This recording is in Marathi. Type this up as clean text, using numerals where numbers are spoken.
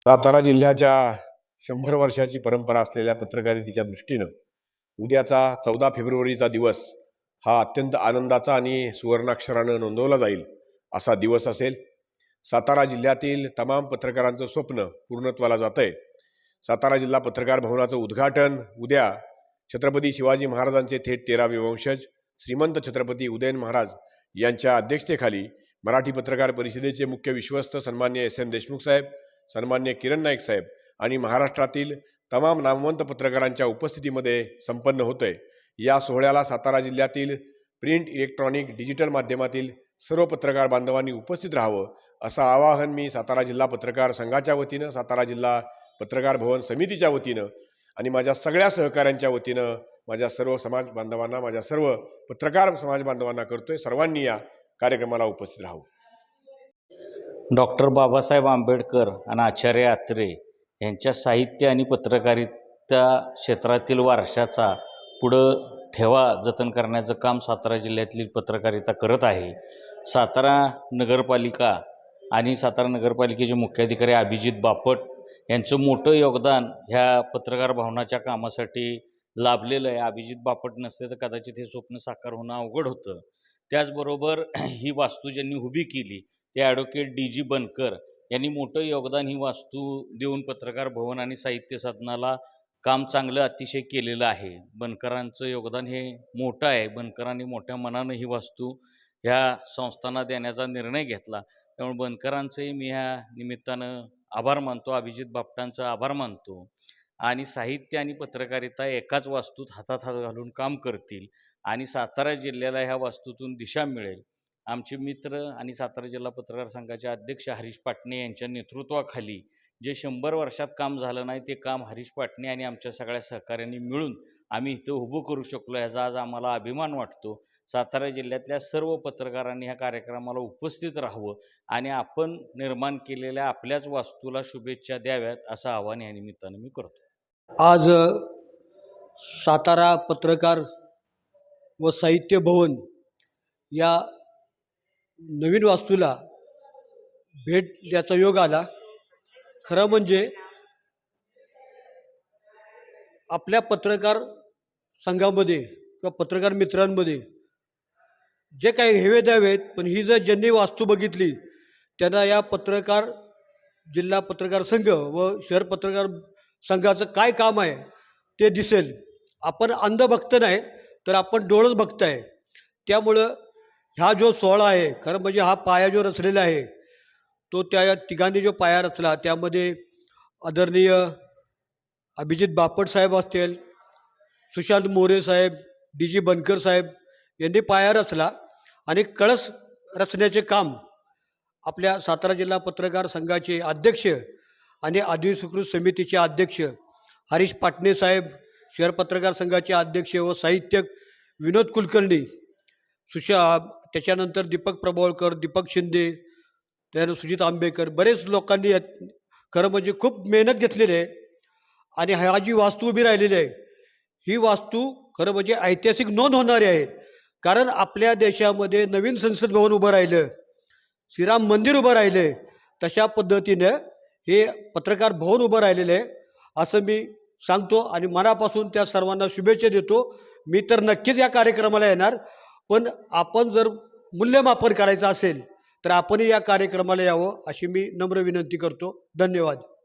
सातारा जिल्ह्याच्या 100 वर्षाची परंपरा असलेल्या पत्रकारितेच्या दृष्टीनं उद्याचा 14 फेब्रुवारीचा दिवस हा अत्यंत आनंदाचा आणि सुवर्णाक्षरानं नोंदवला जाईल असा दिवस असेल। सातारा जिल्ह्यातील तमाम पत्रकारांचं स्वप्न पूर्णत्वाला जातंय। सातारा जिल्हा पत्रकार भवनाचं उद्घाटन उद्या छत्रपती शिवाजी महाराजांचे थेट 13वे वंशज श्रीमंत छत्रपती उदयन महाराज यांच्या अध्यक्षतेखाली मराठी पत्रकार परिषदेचे मुख्य विश्वस्त सन्मान्य एस एन देशमुख साहेब, सन्मान्य किरण नाईक साहेब आणि महाराष्ट्रातील तमाम नामवंत पत्रकारांच्या उपस्थितीमध्ये संपन्न होतंय। या सोहळ्याला सातारा जिल्ह्यातील प्रिंट, इलेक्ट्रॉनिक, डिजिटल माध्यमातील सर्व पत्रकार बांधवांनी उपस्थित राहावं असं आवाहन मी सातारा जिल्हा पत्रकार संघाच्या वतीनं, सातारा जिल्हा पत्रकार भवन समितीच्या वतीनं आणि माझ्या सगळ्या सहकाऱ्यांच्या वतीनं माझ्या सर्व समाज बांधवांना, माझ्या सर्व पत्रकार समाज बांधवांना करतोय। सर्वांनी या कार्यक्रमाला उपस्थित राहावं। डॉक्टर बाबासाहेब आंबेडकर आणि आचार्य अत्रे यांच्या साहित्य आणि पत्रकारिता क्षेत्रातील वारशाचा पुढं ठेवा जतन करण्याचं काम सातारा जिल्ह्यातली पत्रकारिता करत आहे। सातारा नगरपालिका आणि सातारा नगरपालिकेचे मुख्याधिकारी अभिजित बापट यांचं मोठं योगदान ह्या पत्रकार भवनाच्या कामासाठी लाभलेलं आहे। अभिजित बापट नसते तर कदाचित हे स्वप्न साकार होणं अवघड होतं। त्याचबरोबर ही वास्तू ज्यांनी उभी केली ते ॲडव्होकेट डी.जी. बनकर यांनी मोठं योगदान ही वास्तू देऊन पत्रकार भवन आणि साहित्य सदनाला काम चांगलं अतिशय केलेलं आहे। बनकरांचं योगदान हे मोठं आहे। बनकरांनी मोठ्या मनानं ही वास्तू ह्या संस्थांना देण्याचा निर्णय घेतला, त्यामुळे बनकरांचंही मी ह्या निमित्तानं आभार मानतो, अभिजित बापटांचा आभार मानतो। आणि साहित्य आणि पत्रकारिता एकाच वास्तूत हातात हात घालून काम करतील आणि सातारा जिल्ह्याला ह्या वास्तूतून दिशा मिळेल। आमचे मित्र आणि सातारा जिल्हा पत्रकार संघाचे अध्यक्ष हरीश पाटणे यांच्या नेतृत्वाखाली जे 100 वर्षात काम झालं नाही ते काम हरीश पाटणे आणि आमच्या सगळ्या सहकाऱ्यांनी मिळून आम्ही इथं उभं करू शकलो, ह्याचा आज आम्हाला अभिमान वाटतो। सातारा जिल्ह्यातल्या सर्व पत्रकारांनी ह्या कार्यक्रमाला उपस्थित राहावं आणि आपण निर्माण केलेल्या आपल्याच वास्तूला शुभेच्छा द्याव्यात असं आवाहन या निमित्तानं मी करतो। आज सातारा पत्रकार व साहित्य भवन या नवीन वास्तूला भेट द्यायचा योग आला। खरं म्हणजे आपल्या पत्रकार संघामध्ये किंवा पत्रकार मित्रांमध्ये जे काही हेवे दावे आहेत, पण ही जर ज्यांनी वास्तू बघितली त्यांना या पत्रकार जिल्हा पत्रकार संघ व शहर पत्रकार संघाचं काय काम आहे ते दिसेल। आपण अंधभक्त नाही तर आपण डोळस भक्त आहे। त्यामुळं हा जो सोहळा आहे, खरं म्हणजे हा पाया जो रचलेला आहे तो त्या तिघांनी जो पाया रचला त्यामध्ये आदरणीय अभिजित बापट साहेब असतील, सुशांत मोरे साहेब, डी.जी. बनकर साहेब यांनी पाया रचला आणि कळस रचण्याचे काम आपल्या सातारा जिल्हा पत्रकार संघाचे अध्यक्ष आणि अधिस्वीकृत समितीचे अध्यक्ष हरीश पाटणे साहेब, शहर पत्रकार संघाचे अध्यक्ष व साहित्यक विनोद कुलकर्णी, त्याच्यानंतर दीपक प्रभावळकर, दीपक शिंदे, त्यानंतर सुजित आंबेकर, बरेच लोकांनी खरं म्हणजे खूप मेहनत घेतलेली आहे। आणि हा जी वास्तू उभी राहिलेली आहे ही वास्तू खरं म्हणजे ऐतिहासिक नोंद होणारी आहे। कारण आपल्या देशामध्ये नवीन संसद भवन उभं राहिलं, श्रीराम मंदिर उभं राहिलं, तशा पद्धतीनं हे पत्रकार भवन उभं राहिलेलं आहे असं मी सांगतो आणि मनापासून त्या सर्वांना शुभेच्छा देतो। मी तर नक्कीच या कार्यक्रमाला येणार, पण आपण जर मूल्यमापन करायचं असेल तर आपणही या कार्यक्रमाला यावं अशी मी नम्र विनंती करतो। धन्यवाद।